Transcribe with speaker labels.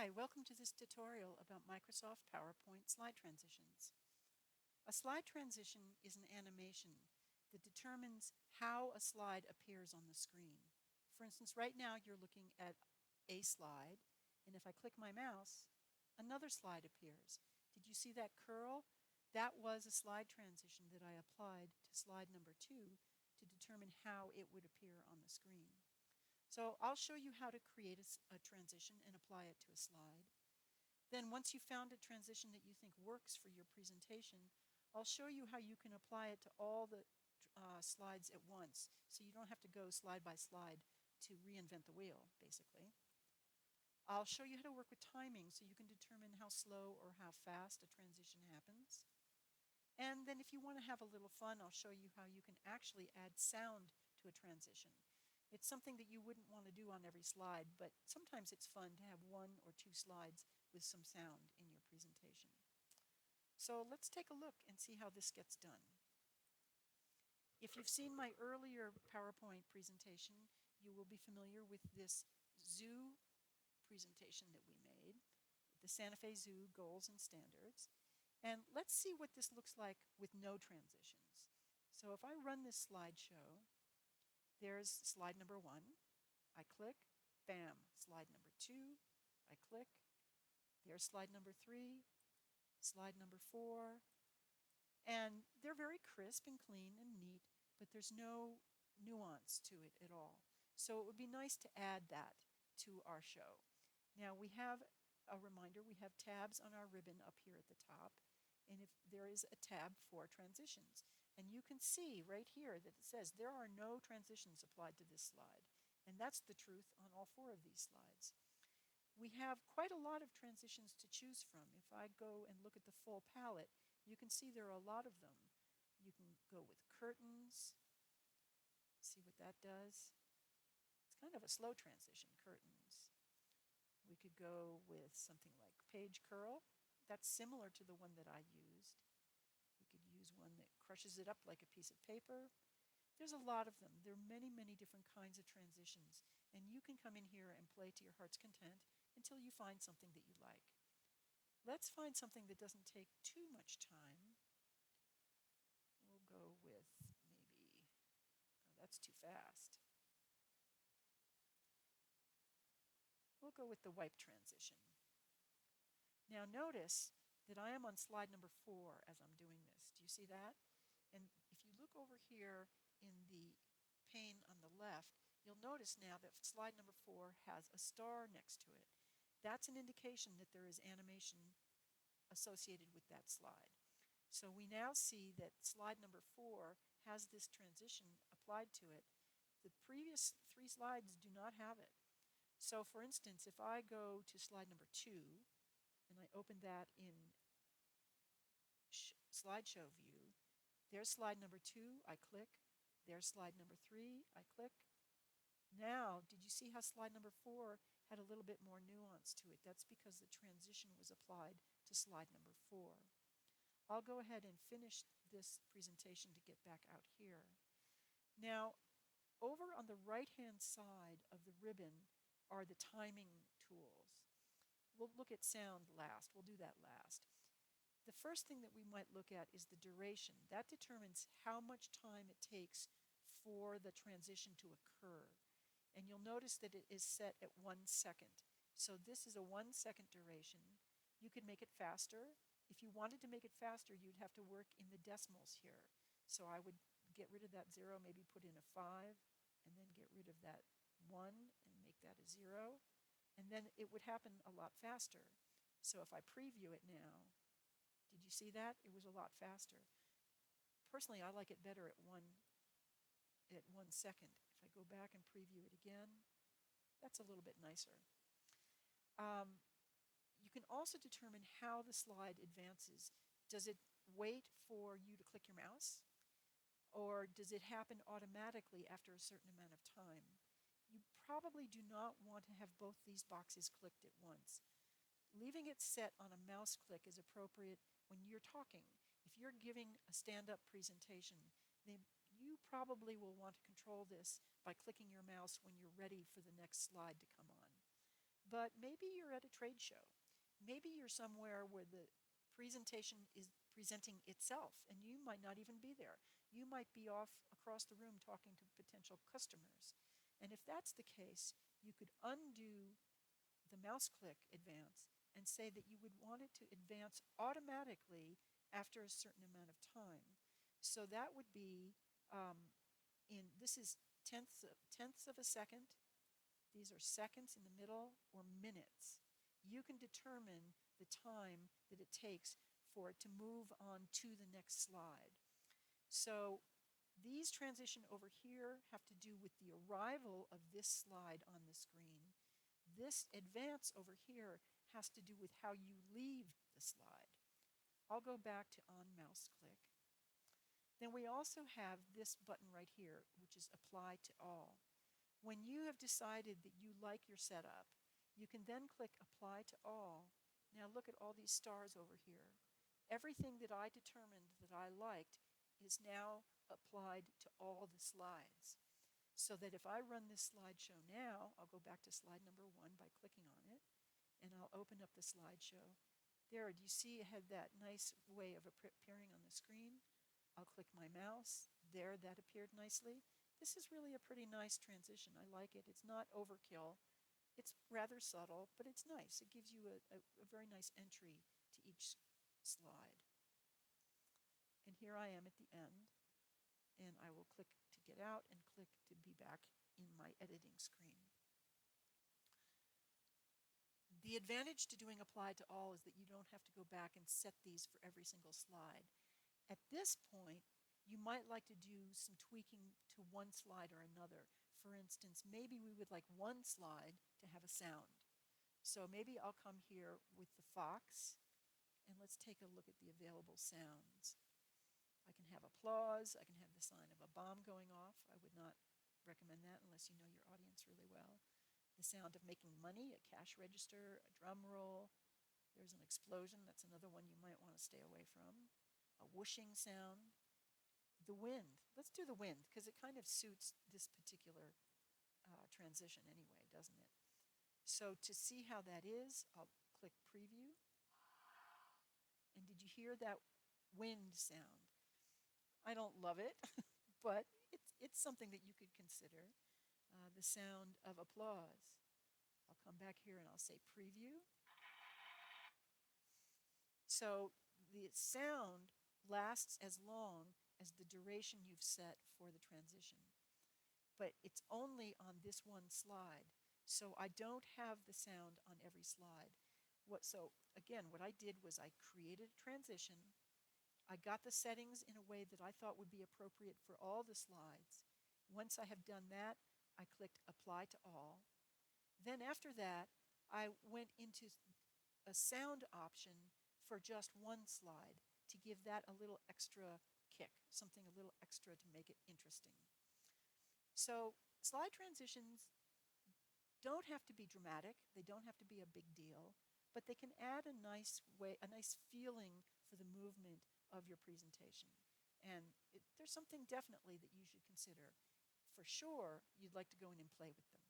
Speaker 1: Hi, welcome to this tutorial about Microsoft PowerPoint slide transitions. A slide transition is an animation that determines how a slide appears on the screen. For instance, right now you're looking at a slide, and if I click my mouse, another slide appears. Did you see that curl? That was a slide transition that I applied to slide number 2 to determine how it would appear on the screen. So I'll show you how to create a transition and apply it to a slide. Then once you've found a transition that you think works for your presentation, I'll show you how you can apply it to all the slides at once, so you don't have to go slide by slide to reinvent the wheel, basically. I'll show you how to work with timing so you can determine how slow or how fast a transition happens. And then if you want to have a little fun, I'll show you how you can actually add sound to a transition. It's something that you wouldn't want to do on every slide, but sometimes it's fun to have one or two slides with some sound in your presentation. So let's take a look and see how this gets done. If you've seen my earlier PowerPoint presentation, you will be familiar with this zoo presentation that we made, the Santa Fe Zoo Goals and Standards. And let's see what this looks like with no transitions. So if I run this slideshow, there's slide number 1. I click, bam, slide number 2. I click, there's slide number 3, slide number 4. And they're very crisp and clean and neat, but there's no nuance to it at all. So it would be nice to add that to our show. Now we have a reminder, we have tabs on our ribbon up here at the top, and if there is a tab for transitions. And you can see right here that it says there are no transitions applied to this slide. And that's the truth on all 4 of these slides. We have quite a lot of transitions to choose from. If I go and look at the full palette, you can see there are a lot of them. You can go with curtains, see what that does. It's kind of a slow transition, curtains. We could go with something like page curl. That's similar to the one that I used. We could use one that crushes it up like a piece of paper. There's a lot of them. There are many, many different kinds of transitions. And you can come in here and play to your heart's content until you find something that you like. Let's find something that doesn't take too much time. We'll go with maybe, oh, that's too fast. We'll go with the wipe transition. Now notice that I am on slide number 4 as I'm doing this. Do you see that? And if you look over here in the pane on the left, you'll notice now that slide number 4 has a star next to it. That's an indication that there is animation associated with that slide. So we now see that slide number 4 has this transition applied to it. The previous 3 slides do not have it. So for instance, if I go to slide number 2 and I open that in slideshow view, there's slide number 2, I click. There's slide number 3, I click. Now, did you see how slide number 4 had a little bit more nuance to it? That's because the transition was applied to slide number 4. I'll go ahead and finish this presentation to get back out here. Now, over on the right-hand side of the ribbon are the timing tools. We'll look at sound last. We'll do that last. The first thing that we might look at is the duration. That determines how much time it takes for the transition to occur. And you'll notice that it is set at 1 second. So this is a 1 second duration. You could make it faster. If you wanted to make it faster, you'd have to work in the decimals here. So I would get rid of that 0, maybe put in a 5, and then get rid of that 1 and make that a 0. And then it would happen a lot faster. So if I preview it now, did you see that? It was a lot faster. Personally, I like it better at 1 second. If I go back and preview it again, that's a little bit nicer. You can also determine how the slide advances. Does it wait for you to click your mouse? Or does it happen automatically after a certain amount of time? You probably do not want to have both these boxes clicked at once. Leaving it set on a mouse click is appropriate when you're talking. If you're giving a stand-up presentation, then you probably will want to control this by clicking your mouse when you're ready for the next slide to come on. But maybe you're at a trade show. Maybe you're somewhere where the presentation is presenting itself and you might not even be there. You might be off across the room talking to potential customers. And if that's the case, you could undo the mouse click advance and say that you would want it to advance automatically after a certain amount of time. So that would be this is tenths of a second. These are seconds in the middle or minutes. You can determine the time that it takes for it to move on to the next slide. So these transition over here have to do with the arrival of this slide on the screen. This advance over here has to do with how you leave the slide. I'll go back to on mouse click. Then we also have this button right here, which is apply to all. When you have decided that you like your setup, you can then click apply to all. Now look at all these stars over here. Everything that I determined that I liked is now applied to all the slides. So that if I run this slideshow now, I'll go back to slide number 1 by clicking on it, and I'll open up the slideshow. There, do you see it had that nice way of appearing on the screen? I'll click my mouse. There, that appeared nicely. This is really a pretty nice transition. I like it. It's not overkill. It's rather subtle, but it's nice. It gives you a very nice entry to each slide. And here I am at the end, and I will click to get out and click to be back in my editing screen. The advantage to doing apply to all is that you don't have to go back and set these for every single slide. At this point, you might like to do some tweaking to one slide or another. For instance, maybe we would like one slide to have a sound. So maybe I'll come here with the fox, and let's take a look at the available sounds. I can have applause. I can have the sign of a bomb going off. I would not recommend that unless you know your audience really well. The sound of making money, a cash register, a drum roll. There's an explosion. That's another one you might want to stay away from. A whooshing sound. The wind. Let's do the wind because it kind of suits this particular transition anyway, doesn't it? So to see how that is, I'll click preview. And did you hear that wind sound? I don't love it, but it's something that you could consider. The sound of applause. I'll come back here and I'll say preview. So the sound lasts as long as the duration you've set for the transition. But it's only on this one slide. So I don't have the sound on every slide. So again, what I did was I created a transition. I got the settings in a way that I thought would be appropriate for all the slides. Once I have done that, I clicked apply to all. Then after that, I went into a sound option for just one slide to give that a little extra kick, something a little extra to make it interesting. So slide transitions don't have to be dramatic. They don't have to be a big deal, but they can add a nice feeling for the movement of your presentation. And there's something definitely that you should consider. For sure, you'd like to go in and play with them.